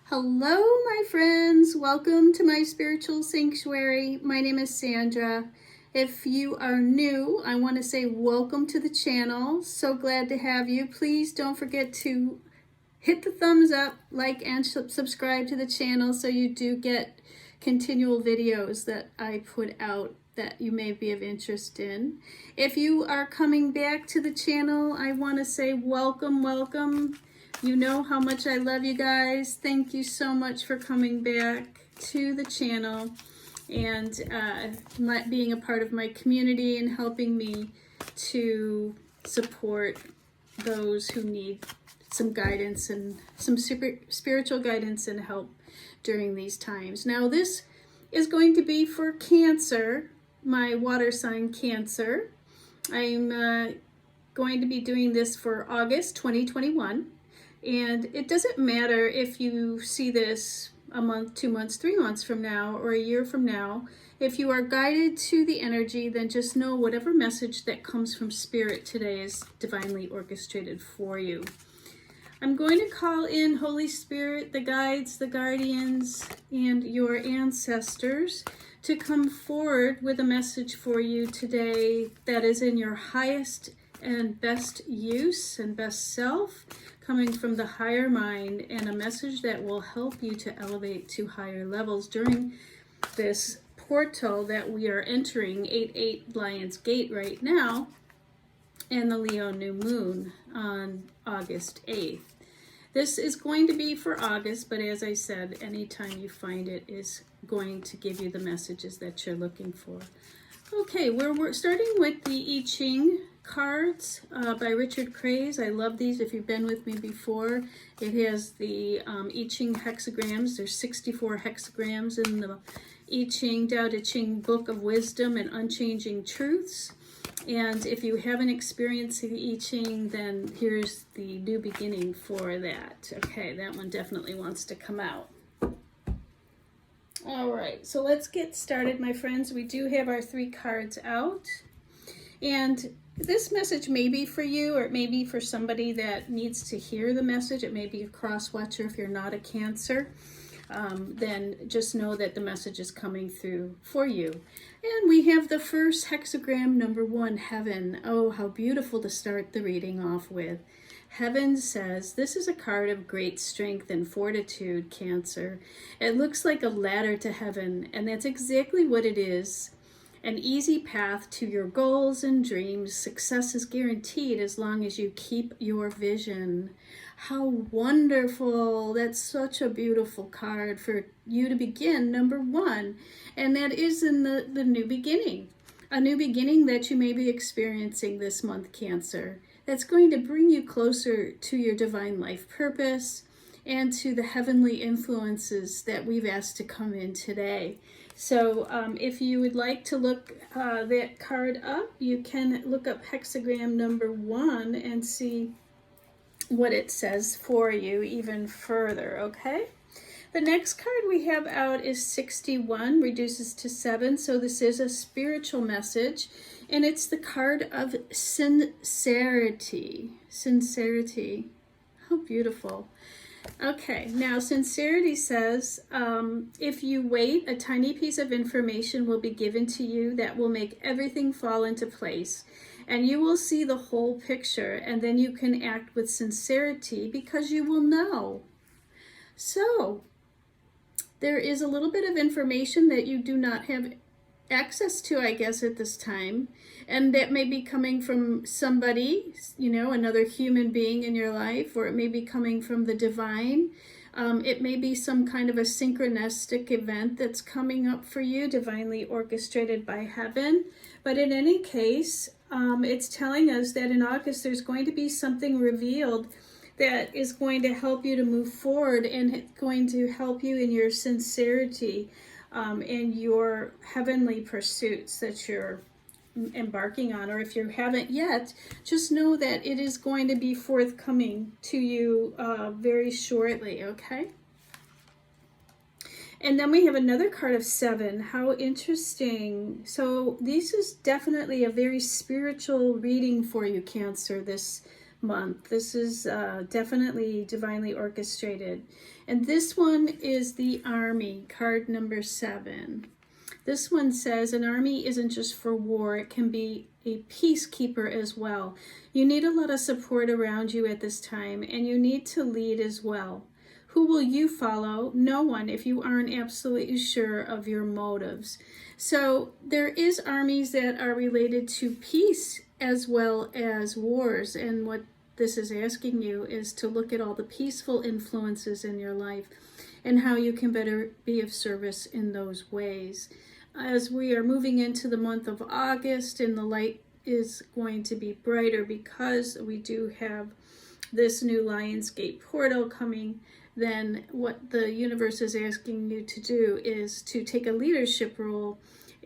Hello, my friends. Welcome to my spiritual sanctuary. My name is Sandra. If you are new, I want to say welcome to the channel. So glad to have you. Please don't forget to hit the thumbs up, like, and subscribe to the channel so you do get continual videos that I put out that you may be of interest in. If you are coming back to the channel, I want to say welcome. You know how much I love you guys. Thank you so much for coming back to the channel and being a part of my community and helping me to support those who need some guidance and some spiritual guidance and help during these times. Now, this is going to be for Cancer, my water sign Cancer. I'm going to be doing this for August 2021. And it doesn't matter if you see this a month, 2 months, 3 months from now, or a year from now. If you are guided to the energy, then just know whatever message that comes from Spirit today is divinely orchestrated for you. I'm going to call in Holy Spirit, the guides, the guardians, and your ancestors to come forward with a message for you today that is in your highest and best use and best self, coming from the higher mind, and a message that will help you to elevate to higher levels during this portal that we are entering, 8/8 Lion's Gate right now, and the Leo new moon on August 8th. This is going to be for August, but as I said, anytime you find it is going to give you the messages that you're looking for. Okay, we're starting with the I Ching cards by Richard Craze. I love these. If you've been with me before, it has the I Ching hexagrams. There's 64 hexagrams in the I Ching, Tao Te Ching Book of Wisdom and Unchanging Truths. And if you haven't experienced the I Ching, then here's the new beginning for that. Okay, that one definitely wants to come out. All right, so let's get started, my friends. We do have our 3 cards out. And this message may be for you, or it may be for somebody that needs to hear the message. It may be a cross-watcher if you're not a Cancer. Then just know that the message is coming through for you. And we have the first hexagram, number 1, Heaven. Oh, how beautiful to start the reading off with. Heaven says, this is a card of great strength and fortitude, Cancer. It looks like a ladder to heaven, and that's exactly what it is. An easy path to your goals and dreams. Success is guaranteed as long as you keep your vision. How wonderful. That's such a beautiful card for you to begin, number 1. And that is in the new beginning. A new beginning that you may be experiencing this month, Cancer. That's going to bring you closer to your divine life purpose and to the heavenly influences that we've asked to come in today. So if you would like to look that card up, you can look up hexagram number 1 and see what it says for you even further, okay? The next card we have out is 61, reduces to 7, so this is a spiritual message, and it's the card of sincerity. Sincerity. How beautiful. Okay, now sincerity says, if you wait, a tiny piece of information will be given to you that will make everything fall into place. And you will see the whole picture, and then you can act with sincerity because you will know. So, there is a little bit of information that you do not have access to, I guess, at this time. And that may be coming from somebody, you know, another human being in your life, or it may be coming from the divine. It may be some kind of a synchronistic event that's coming up for you, divinely orchestrated by heaven. But in any case, it's telling us that in August there's going to be something revealed that is going to help you to move forward, and it's going to help you in your sincerity and your heavenly pursuits that you're embarking on. Or if you haven't yet, just know that it is going to be forthcoming to you very shortly, okay? And then we have another card of 7. How interesting. So this is definitely a very spiritual reading for you, Cancer, this month. This is definitely divinely orchestrated. And this one is the Army, card number 7. This one says an army isn't just for war, it can be a peacekeeper as well. You need a lot of support around you at this time, and you need to lead as well. Who will you follow? No one, if you aren't absolutely sure of your motives. So there is armies that are related to peace as well as wars, and what this is asking you is to look at all the peaceful influences in your life and how you can better be of service in those ways. As we are moving into the month of August, and the light is going to be brighter because we do have this new Lionsgate portal coming, then what the universe is asking you to do is to take a leadership role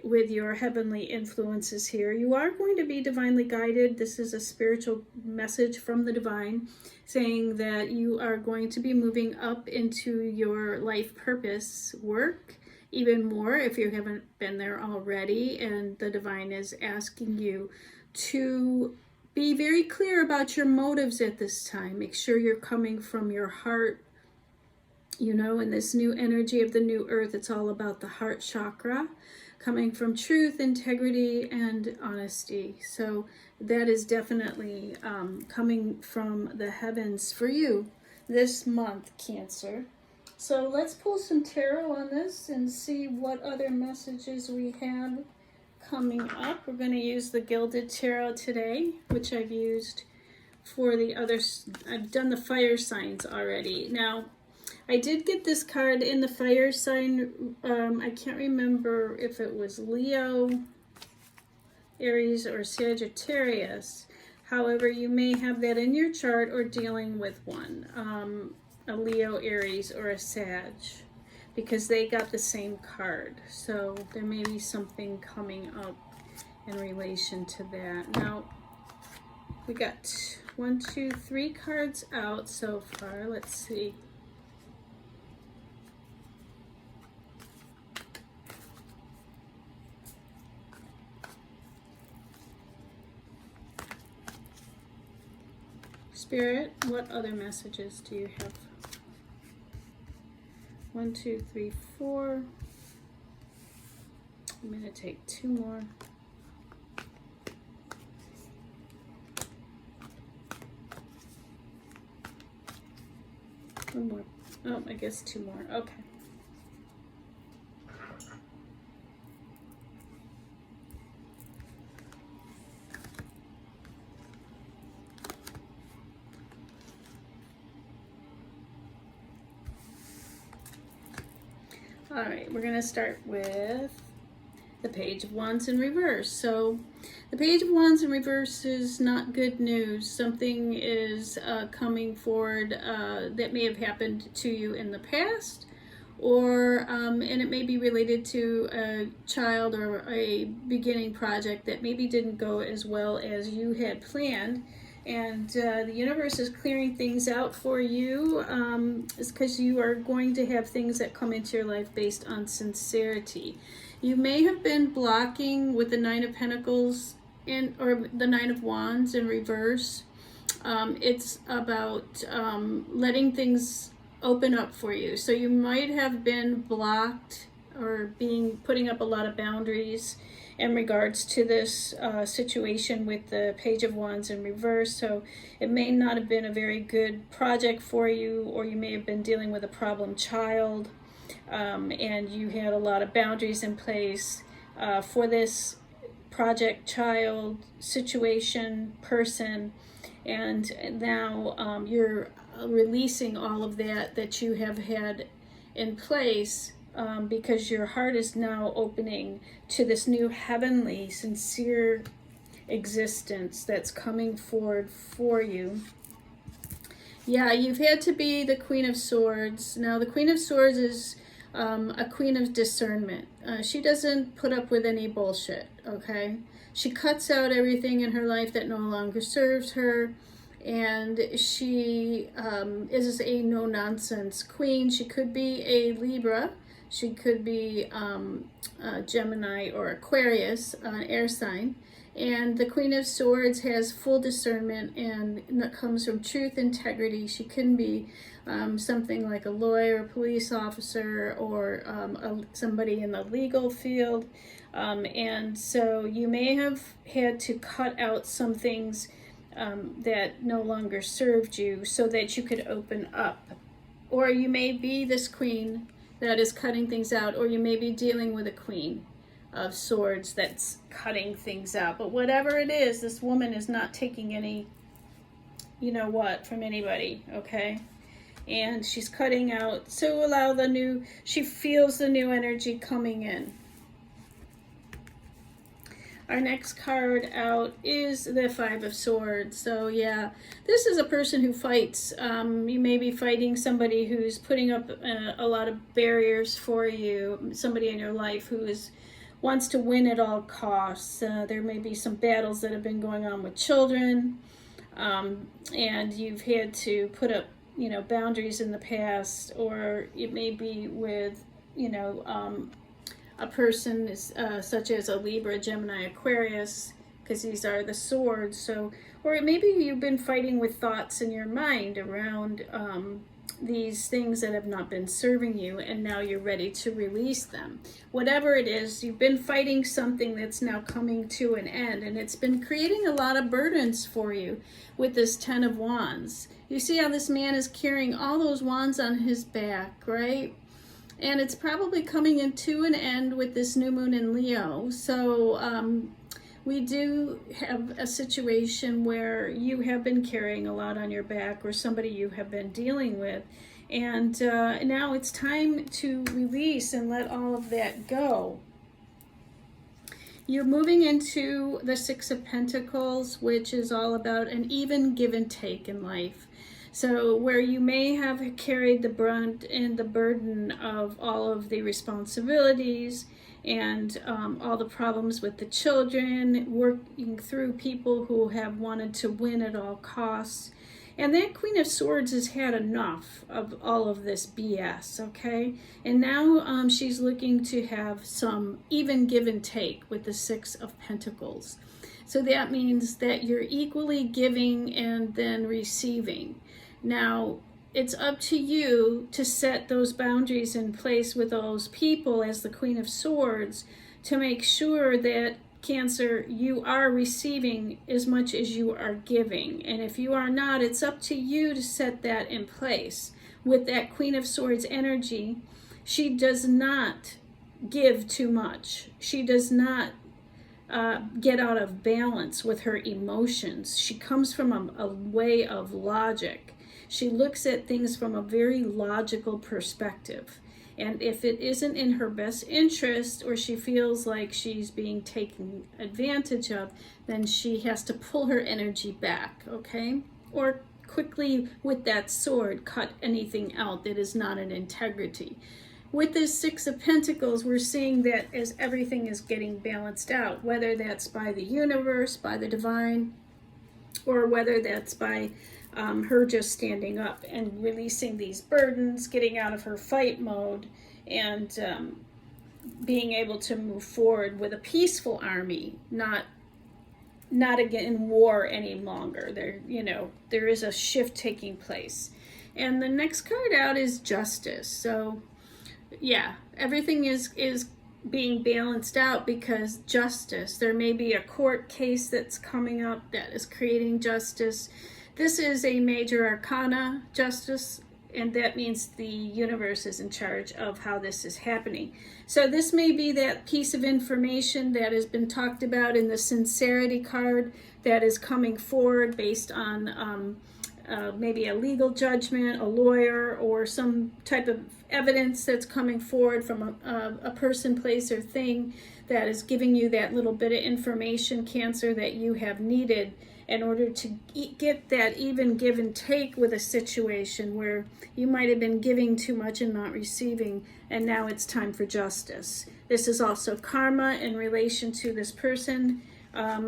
with your heavenly influences here. You are going to be divinely guided. This is a spiritual message from the divine saying that you are going to be moving up into your life purpose work even more if you haven't been there already, and the divine is asking you to be very clear about your motives at this time. Make sure you're coming from your heart. You know, in this new energy of the new earth, it's all about the heart chakra, coming from truth, integrity, and honesty. So that is definitely coming from the heavens for you this month, Cancer. So let's pull some tarot on this and see what other messages we have coming up. We're going to use the Gilded Tarot today, which I've used for the others. I've done the fire signs already. Now, I did get this card in the fire sign. I can't remember if it was Leo, Aries, or Sagittarius. However, you may have that in your chart or dealing with one. A Leo, Aries, or a Sag, because they got the same card. So there may be something coming up in relation to that. Now, we got 1, 2, 3 cards out so far. Let's see. Spirit, what other messages do you have? 1, 2, 3, 4. I'm going to take 2 more. One more. Oh, I guess 2 more. Okay. All right, we're going to start with the Page of Wands in reverse. So the Page of Wands in reverse is not good news. Something is coming forward that may have happened to you in the past, or and it may be related to a child or a beginning project that maybe didn't go as well as you had planned. And the universe is clearing things out for you. It's because you are going to have things that come into your life based on sincerity. You may have been blocking with the 9 of Pentacles or the 9 of Wands in reverse. It's about letting things open up for you. So you might have been blocked or putting up a lot of boundaries in regards to this situation with the Page of Wands in reverse. So it may not have been a very good project for you, or you may have been dealing with a problem child, and you had a lot of boundaries in place for this project, child, situation, person, and now you're releasing all of that you have had in place. Because your heart is now opening to this new heavenly, sincere existence that's coming forward for you. Yeah, you've had to be the Queen of Swords. Now, the Queen of Swords is a queen of discernment. She doesn't put up with any bullshit, okay? She cuts out everything in her life that no longer serves her. And she is a no-nonsense queen. She could be a Libra. She could be Gemini or Aquarius, an air sign. And the Queen of Swords has full discernment, and that comes from truth, integrity. She can be something like a lawyer, a police officer, or somebody in the legal field. And so you may have had to cut out some things that no longer served you so that you could open up. Or you may be this queen that is cutting things out, or you may be dealing with a Queen of Swords that's cutting things out. But whatever it is, this woman is not taking any, you know what, from anybody, okay? And she's cutting out, so allow the new, she feels the new energy coming in. Our next card out is the Five of Swords. So yeah, this is a person who fights. You may be fighting somebody who's putting up a lot of barriers for you, somebody in your life who wants to win at all costs. There may be some battles that have been going on with children, and you've had to put up, you know, boundaries in the past, or it may be with, you know, a person such as a Libra, Gemini, Aquarius, because these are the swords. So, or maybe you've been fighting with thoughts in your mind around these things that have not been serving you, and now you're ready to release them. Whatever it is, you've been fighting something that's now coming to an end, and it's been creating a lot of burdens for you with this Ten of Wands. You see how this man is carrying all those wands on his back, right? And it's probably coming into an end with this new moon in Leo. So we do have a situation where you have been carrying a lot on your back, or somebody you have been dealing with. And now it's time to release and let all of that go. You're moving into the Six of Pentacles, which is all about an even give and take in life. So where you may have carried the brunt and the burden of all of the responsibilities and all the problems with the children, working through people who have wanted to win at all costs. And that Queen of Swords has had enough of all of this BS, okay? And now she's looking to have some even give and take with the Six of Pentacles. So that means that you're equally giving and then receiving. Now, it's up to you to set those boundaries in place with those people as the Queen of Swords to make sure that, Cancer, you are receiving as much as you are giving. And if you are not, it's up to you to set that in place. With that Queen of Swords energy, she does not give too much. She does not get out of balance with her emotions. She comes from a way of logic. She looks at things from a very logical perspective. And if it isn't in her best interest, or she feels like she's being taken advantage of, then she has to pull her energy back, okay? Or quickly, with that sword, cut anything out that is not in integrity. With this Six of Pentacles, we're seeing that as everything is getting balanced out, whether that's by the universe, by the divine, or whether that's by her just standing up and releasing these burdens, getting out of her fight mode, and being able to move forward with a peaceful army, not again in war any longer. There is a shift taking place. And the next card out is Justice. So yeah, everything is being balanced out because justice. There may be a court case that's coming up that is creating justice. This is a major arcana justice, and that means the universe is in charge of how this is happening. So this may be that piece of information that has been talked about in the sincerity card that is coming forward based on maybe a legal judgment, a lawyer, or some type of evidence that's coming forward from a person, place, or thing that is giving you that little bit of information, Cancer, that you have needed in order to get that even give and take with a situation where you might have been giving too much and not receiving, and now it's time for justice. This is also karma in relation to this person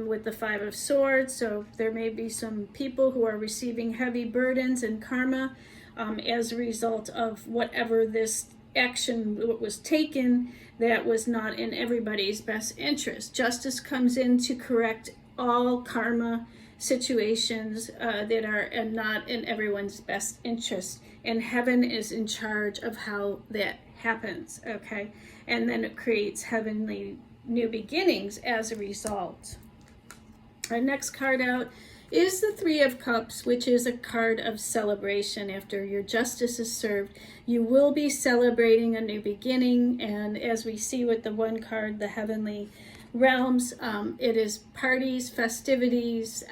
with the Five of Swords. So there may be some people who are receiving heavy burdens and karma as a result of whatever this action was taken that was not in everybody's best interest. Justice comes in to correct all karma situations that are not in everyone's best interest, and heaven is in charge of how that happens, okay? And then it creates heavenly new beginnings as a result. Our next card out is the Three of Cups, which is a card of celebration. After your justice is served, you will be celebrating a new beginning. And as we see with the one card, the heavenly realms, it is parties, festivities,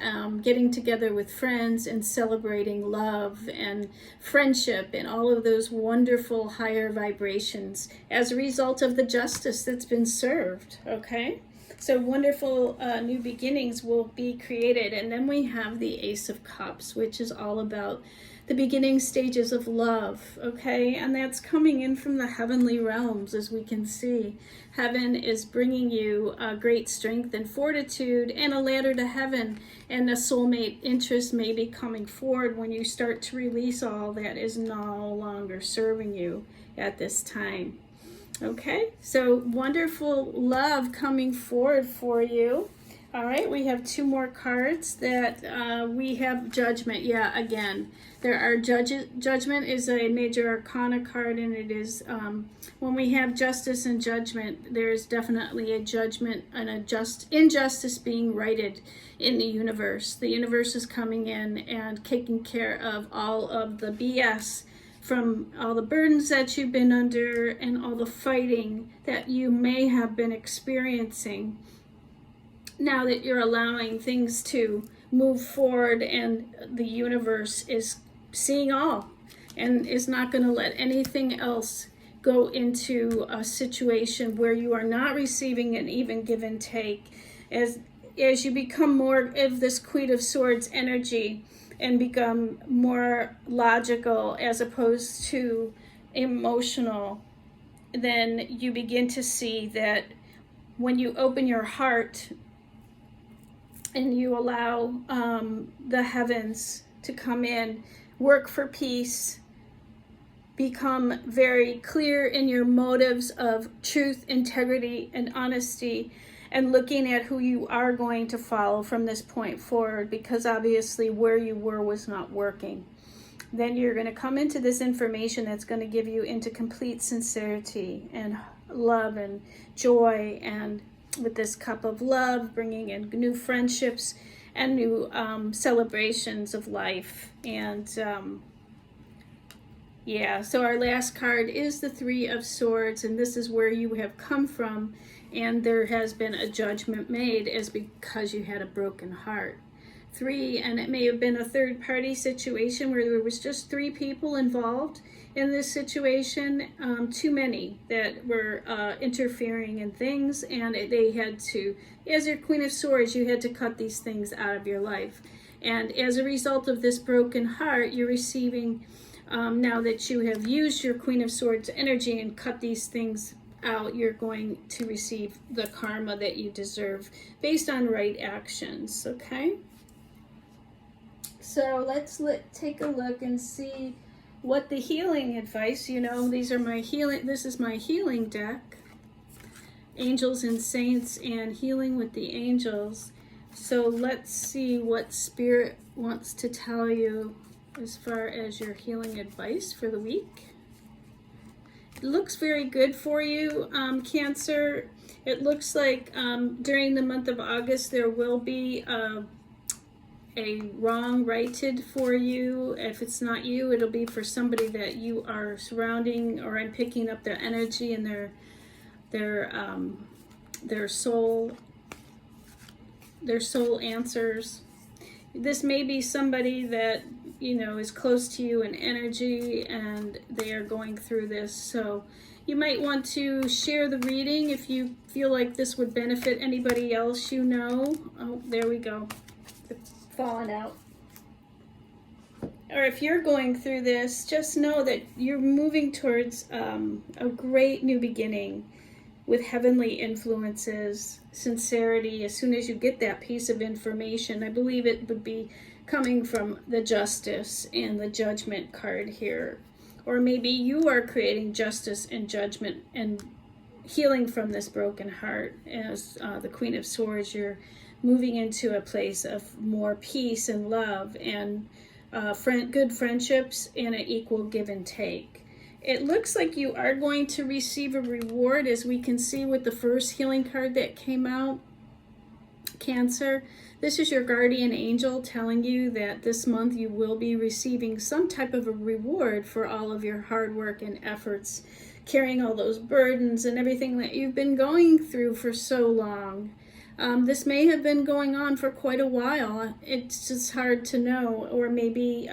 getting together with friends and celebrating love and friendship and all of those wonderful higher vibrations as a result of the justice that's been served, okay? So wonderful new beginnings will be created. And then we have the Ace of Cups, which is all about the beginning stages of love, okay? And that's coming in from the heavenly realms, as we can see. Heaven is bringing you great strength and fortitude and a ladder to heaven. And the soulmate interest may be coming forward when you start to release all that is no longer serving you at this time. Okay, so wonderful love coming forward for you. All right, we have two more cards that we have Judgment. Yeah, again, there are judges. Judgment is a major arcana card, and it is when we have justice and judgment, there's definitely a judgment and a injustice being righted in the universe. The universe is coming in and taking care of all of the BS from all the burdens that you've been under and all the fighting that you may have been experiencing. Now that you're allowing things to move forward, and the universe is seeing all and is not going to let anything else go into a situation where you are not receiving an even give and take. As you become more of this Queen of Swords energy and become more logical as opposed to emotional, then you begin to see that when you open your heart and you allow the heavens to come in, work for peace, become very clear in your motives of truth, integrity, and honesty, and looking at who you are going to follow from this point forward, because obviously where you were was not working. Then you're going to come into this information that's going to give you into complete sincerity and love and joy, and with this cup of love, bringing in new friendships and new celebrations of life. And yeah, so our last card is the Three of Swords, and this is where you have come from, and there has been a judgment made as because you had a broken heart. Three, and it may have been a third-party situation where there was just three people involved in this situation, too many that were interfering in things, and they had to, as your Queen of Swords, you had to cut these things out of your life. And as a result of this broken heart, you're receiving, now that you have used your Queen of Swords energy and cut these things out, you're going to receive the karma that you deserve based on right actions, okay? So let's take a look and see what the healing advice, these are my this is my healing deck, Angels and Saints and Healing with the Angels. So let's see what Spirit wants to tell you as far as your healing advice for the week. It looks very good for you, Cancer. It looks like during the month of August there will be a wrong righted for you. If it's not you, it'll be for somebody that you are surrounding, or I'm picking up their energy and their soul answers. This may be somebody that is close to you in energy, and they are going through this. So you might want to share the reading if you feel like this would benefit anybody else you know. Oh, there we go. It's falling out. Or if you're going through this, just know that you're moving towards a great new beginning with heavenly influences, sincerity. As soon as you get that piece of information, I believe it would be coming from the Justice and the Judgment card here, or maybe you are creating justice and judgment and healing from this broken heart. As the Queen of Swords, you're moving into a place of more peace and love and good friendships and an equal give and take. It looks like you are going to receive a reward, as we can see with the first healing card that came out, Cancer. This is your guardian angel telling you that this month you will be receiving some type of a reward for all of your hard work and efforts, carrying all those burdens and everything that you've been going through for so long. This may have been going on for quite a while. It's just hard to know. Or maybe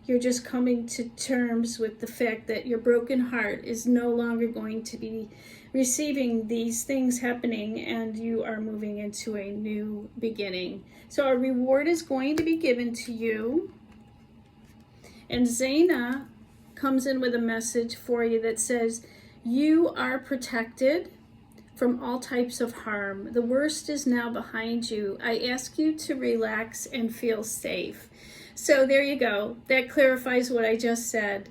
you're just coming to terms with the fact that your broken heart is no longer going to be receiving these things happening, and you are moving into a new beginning. So a reward is going to be given to you. And Zaina comes in with a message for you that says, you are protected from all types of harm. The worst is now behind you. I ask you to relax and feel safe. So there you go. That clarifies what I just said.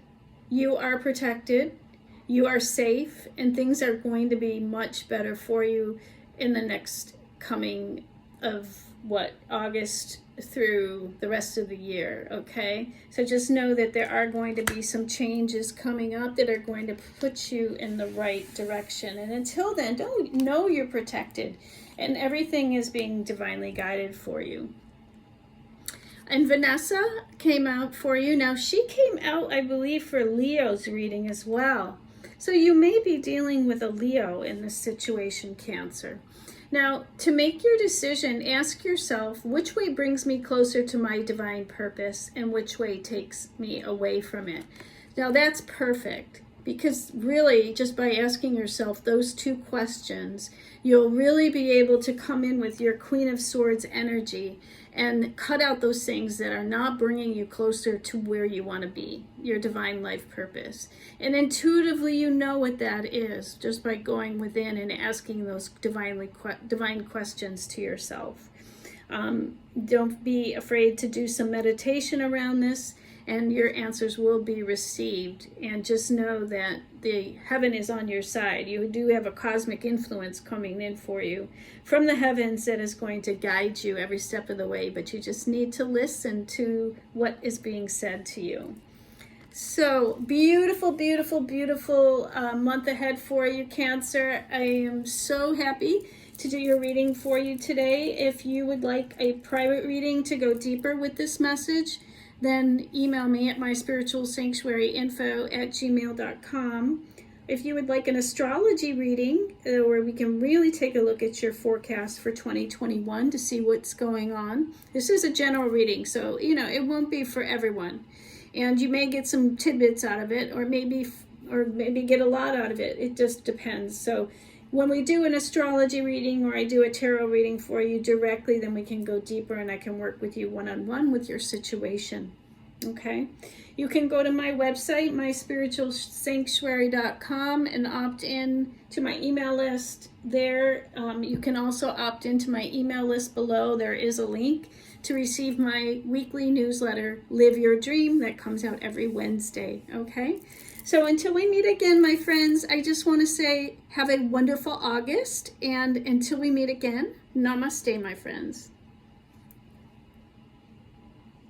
You are protected, you are safe, and things are going to be much better for you in the next coming of August through the rest of the year, okay? So just know that there are going to be some changes coming up that are going to put you in the right direction. And until then, don't know you're protected and everything is being divinely guided for you. And Vanessa came out for you. Now she came out, I believe, for Leo's reading as well. So you may be dealing with a Leo in this situation, Cancer. Now, to make your decision, ask yourself, which way brings me closer to my divine purpose and which way takes me away from it? Now, that's perfect, because really, just by asking yourself those two questions, you'll really be able to come in with your Queen of Swords energy and cut out those things that are not bringing you closer to where you want to be, your divine life purpose. And intuitively, you know what that is just by going within and asking those divine questions to yourself. Don't be afraid to do some meditation around this, and your answers will be received. And just know that the heaven is on your side. You do have a cosmic influence coming in for you from the heavens that is going to guide you every step of the way, but you just need to listen to what is being said to you. So beautiful, beautiful, beautiful month ahead for you, Cancer. I am so happy to do your reading for you today. If you would like a private reading to go deeper with this message, then email me at myspiritualsanctuaryinfo@gmail.com. If you would like an astrology reading, where we can really take a look at your forecast for 2021 to see what's going on. This is a general reading, so it won't be for everyone. And you may get some tidbits out of it, or maybe get a lot out of it. It just depends. So when we do an astrology reading, or I do a tarot reading for you directly, then we can go deeper and I can work with you one-on-one with your situation. Okay? You can go to my website, myspiritualsanctuary.com, and opt in to my email list there. You can also opt into my email list below. There is a link to receive my weekly newsletter, Live Your Dream, that comes out every Wednesday. Okay? So until we meet again, my friends, I just want to say have a wonderful August. And until we meet again, namaste, my friends.